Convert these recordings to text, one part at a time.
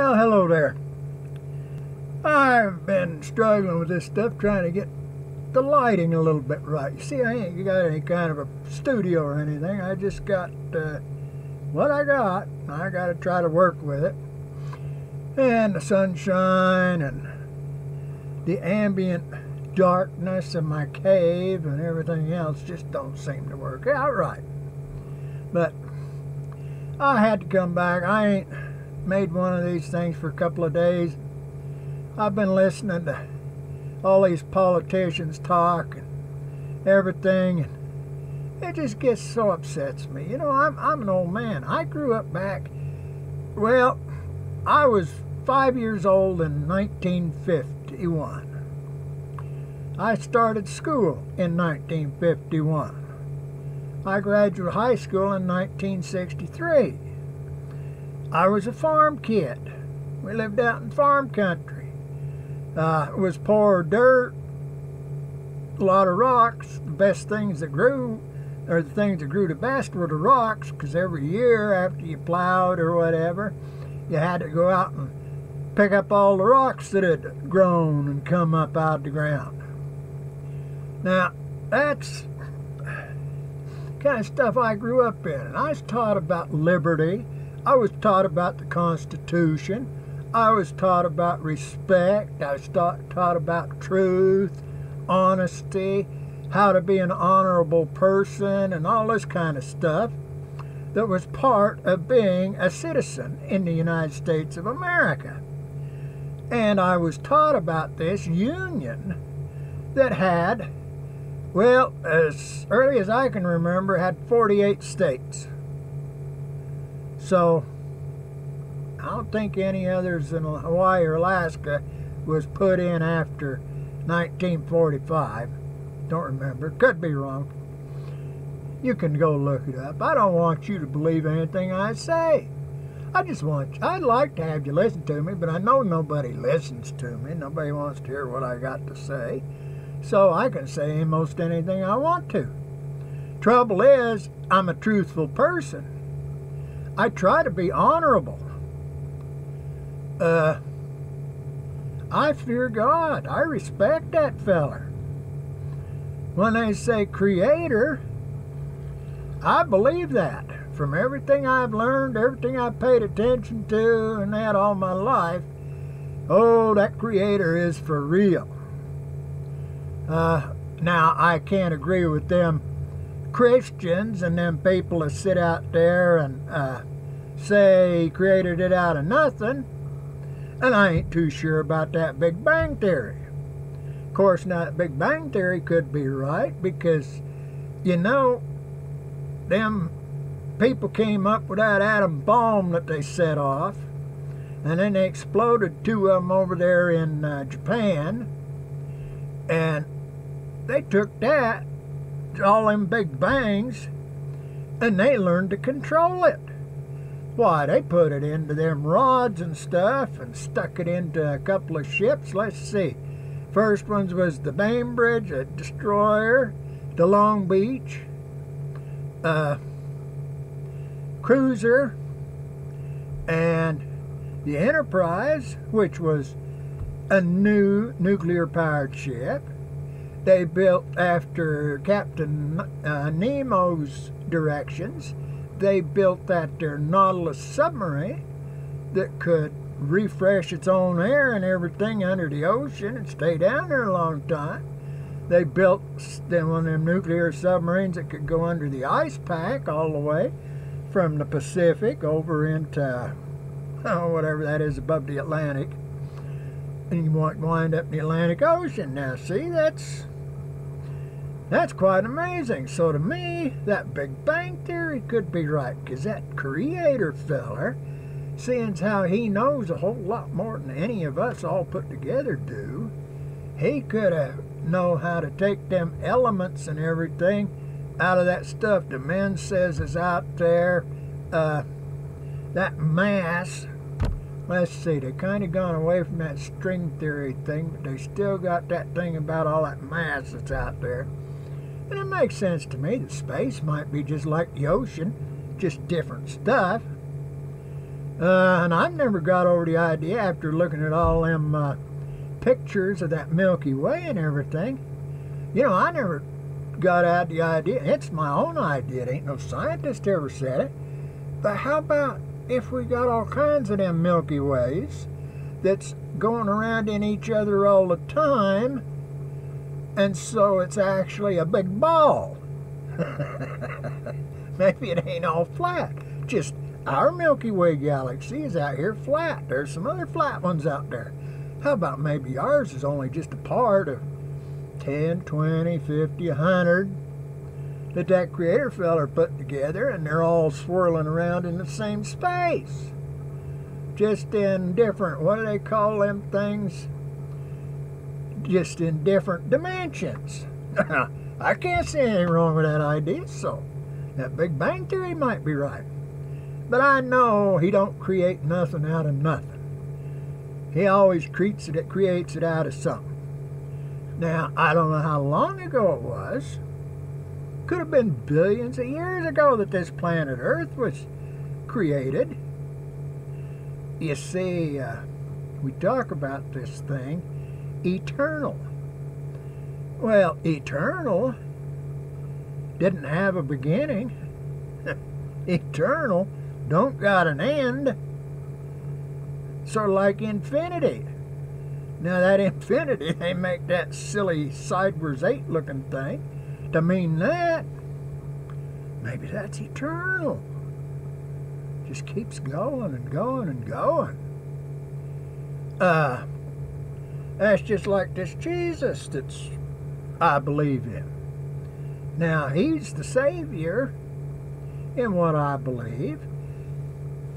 Well, hello there. I've been struggling with this stuff, trying to get the lighting a little bit right. You see, I ain't got any kind of a studio or anything. I just got what I got. I got to try to work with it. And the sunshine and the ambient darkness of my cave and everything else just don't seem to work out right. But I had to come back. I ain't made one of these things for a couple of days. I've been listening to all these politicians talk and everything, and it just gets so upsets me. You know, I'm an old man. I grew up back, well, I was 5 years old in 1951. I started school in 1951. I graduated high school in 1963. I was a farm kid. We lived out in farm country. It was poor dirt, a lot of rocks. The best things that grew, or the things that grew the best, were the rocks, because every year after you plowed or whatever, you had to go out and pick up all the rocks that had grown and come up out of the ground. Now, that's the kind of stuff I grew up in. And I was taught about liberty. I was taught about the Constitution. I was taught about respect. I was taught about truth, honesty, how to be an honorable person, and all this kind of stuff that was part of being a citizen in the United States of America. And I was taught about this union that had, well, as early as I can remember, had 48 states. So I don't think any others in Hawaii or Alaska was put in after 1945. Don't remember. Could be wrong. You can go look it up. I don't want you to believe anything I say. I'd like to have you listen to me, but I know nobody listens to me. Nobody wants to hear what I got to say. So I can say most anything I want to. Trouble is, I'm a truthful person. I try to be honorable. I fear God. I respect that feller. When they say creator, I believe that. From everything I've learned, everything I've paid attention to and that all my life, oh, that creator is for real. Now, I can't agree with them Christians and them people that sit out there and say he created it out of nothing. And I ain't too sure about that Big Bang Theory. Of course, now that Big Bang Theory could be right because, you know, them people came up with that atom bomb that they set off, and then they exploded two of them over there in Japan, and they took that, all them big bangs, and they learned to control it. Why, they put it into them rods and stuff and stuck it into a couple of ships. Let's see. First ones was the Bainbridge, a destroyer, the Long Beach, cruiser, and the Enterprise, which was a new nuclear-powered ship. They built after Captain Nemo's directions. They built that their Nautilus submarine that could refresh its own air and everything under the ocean and stay down there a long time. They built one of them nuclear submarines that could go under the ice pack all the way from the Pacific over into whatever that is above the Atlantic, and you might wind up in the Atlantic Ocean. Now, see, that's quite amazing. So to me, that Big Bang Theory could be right, because that creator feller, seeing how he knows a whole lot more than any of us all put together do, he could have know how to take them elements and everything out of that stuff the men says is out there, that mass. Let's see, they kind of gone away from that string theory thing, but they still got that thing about all that mass that's out there. And it makes sense to me that space might be just like the ocean, just different stuff. And I've never got over the idea after looking at all them pictures of that Milky Way and everything. You know, I never got out the idea. It's my own idea. It ain't no scientist ever said it. But how about if we got all kinds of them Milky Ways that's going around in each other all the time, and so it's actually a big ball? Maybe it ain't all flat. Just our Milky Way galaxy is out here flat. There's some other flat ones out there. How about maybe ours is only just a part of 10, 20, 50, 100 that creator feller put together, and they're all swirling around in the same space. Just in different, what do they call them things? Just in different dimensions. I can't see anything wrong with that idea, so that Big Bang Theory might be right. But I know he don't create nothing out of nothing. He always creates it out of something. Now, I don't know how long ago it was. Could have been billions of years ago that this planet Earth was created. You see, we talk about this thing, eternal. Well, eternal didn't have a beginning. Eternal don't got an end. Sort of like infinity. Now that infinity, they make that silly sideways 8 looking thing to mean that. Maybe that's eternal. Just keeps going and going and going. That's just like this Jesus that's I believe in. Now he's the Savior, in what I believe,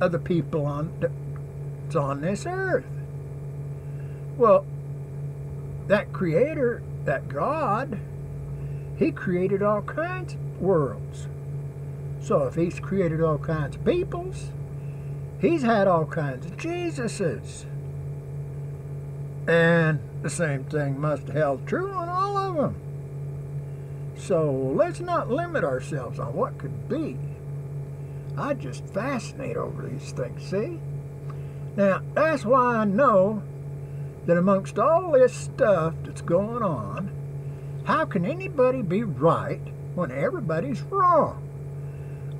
of the people on this earth. Well, that creator, that God, he created all kinds of worlds. So if he's created all kinds of peoples, he's had all kinds of Jesuses. And the same thing must have held true on all of them. So let's not limit ourselves on what could be. I just fascinate over these things, see? Now, that's why I know that amongst all this stuff that's going on, how can anybody be right when everybody's wrong?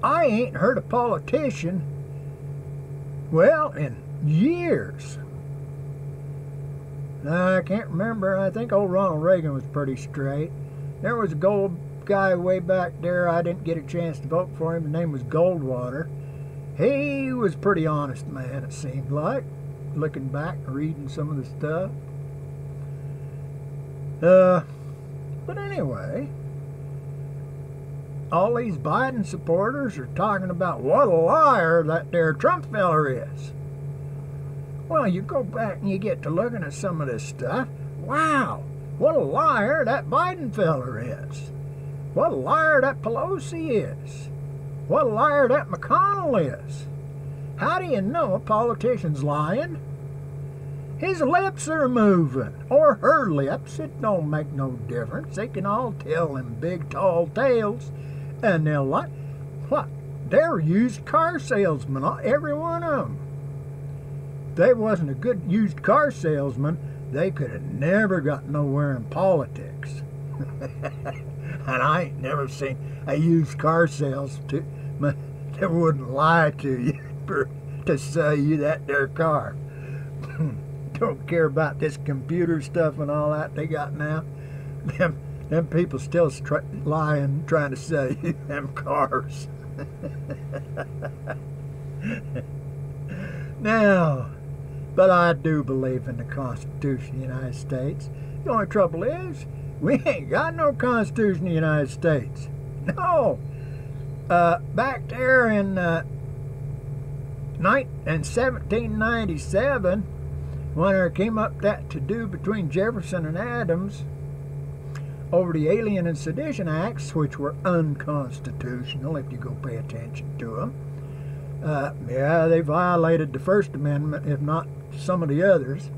I ain't heard a politician, well, in years. I can't remember. I think old Ronald Reagan was pretty straight. There was a gold guy way back there. I didn't get a chance to vote for him. His name was Goldwater. He was a pretty honest man, it seemed like, looking back and reading some of the stuff. But anyway, all these Biden supporters are talking about what a liar that there Trump feller is. Well, you go back and you get to looking at some of this stuff. Wow, what a liar that Biden feller is. What a liar that Pelosi is. What a liar that McConnell is. How do you know a politician's lying? His lips are moving, or her lips. It don't make no difference. They can all tell them big, tall tales, and they'll lie. What? They're used car salesmen, every one of them. If they wasn't a good used car salesman, they could have never got nowhere in politics. And I ain't never seen a used car salesman that wouldn't lie to you to sell you that there car. Don't care about this computer stuff and all that they got now. Them people still lying, trying to sell you them cars. Now, but I do believe in the Constitution of the United States. The only trouble is, we ain't got no Constitution of the United States. No. Back there in 1797, when there came up that to-do between Jefferson and Adams over the Alien and Sedition Acts, which were unconstitutional if you go pay attention to them. Yeah, they violated the First Amendment, if not some of the others.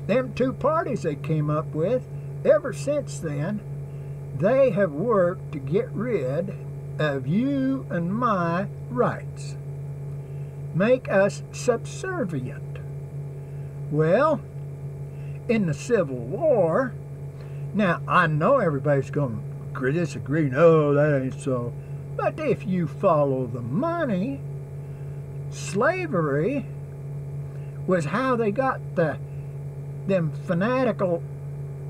Them two parties they came up with, ever since then, they have worked to get rid of you and my rights, make us subservient. Well, in the Civil War, now I know everybody's going to disagree, no, that ain't so, but if you follow the money, slavery was how they got them fanatical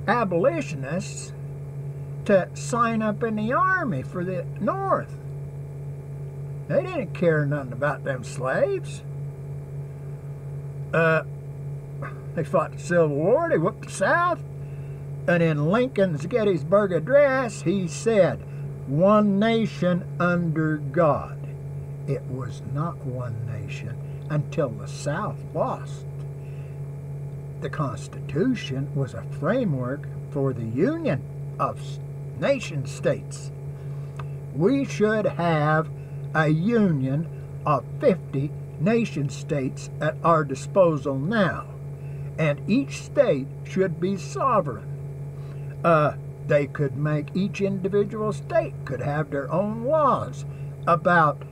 abolitionists to sign up in the army for the North. They didn't care nothing about them slaves. They fought the Civil War, they whooped the South, and in Lincoln's Gettysburg Address, he said, "One nation under God." It was not one nation until the South lost. The Constitution was a framework for the union of nation states. We should have a union of 50 nation states at our disposal now, and each state should be sovereign. They could make, each individual state could have their own laws about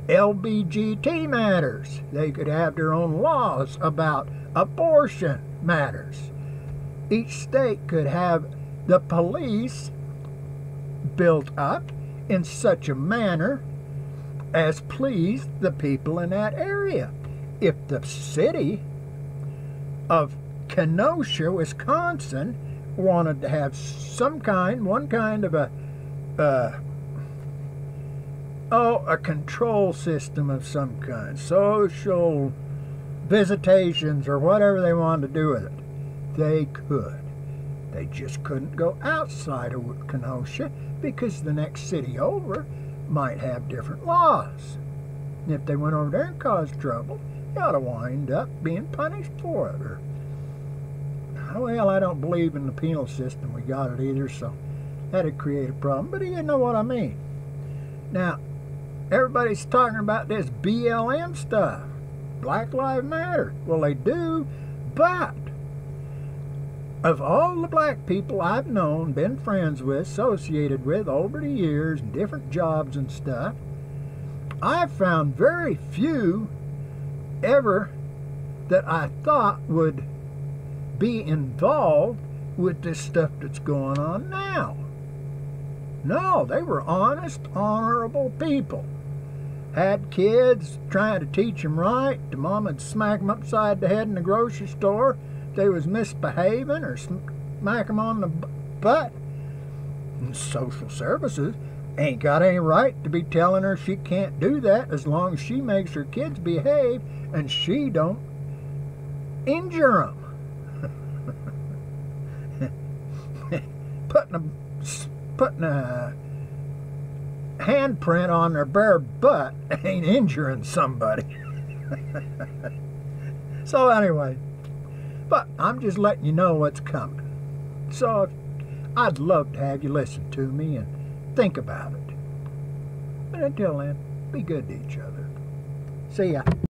LBGT matters. They could have their own laws about abortion matters. Each state could have the police built up in such a manner as pleased the people in that area. If the city of Kenosha, Wisconsin, wanted to have one kind of a control system of some kind, social visitations or whatever they wanted to do with it, they could. They just couldn't go outside of Kenosha because the next city over might have different laws. And if they went over there and caused trouble, they ought to wind up being punished for it. Or, well, I don't believe in the penal system we got it either, so that'd create a problem. But you know what I mean. Now, everybody's talking about this BLM stuff. Black Lives Matter. Well, they do, but of all the black people I've known, been friends with, associated with over the years, and different jobs and stuff, I've found very few ever that I thought would be involved with this stuff that's going on now. No, they were honest, honorable people. Had kids, trying to teach them right. The mom would smack them upside the head in the grocery store if they was misbehaving, or smack them on the butt. And social services ain't got any right to be telling her she can't do that as long as she makes her kids behave and she don't injure them. Putting a handprint on their bare butt ain't injuring somebody. So anyway, but I'm just letting you know what's coming. So I'd love to have you listen to me and think about it. But until then, be good to each other. See ya.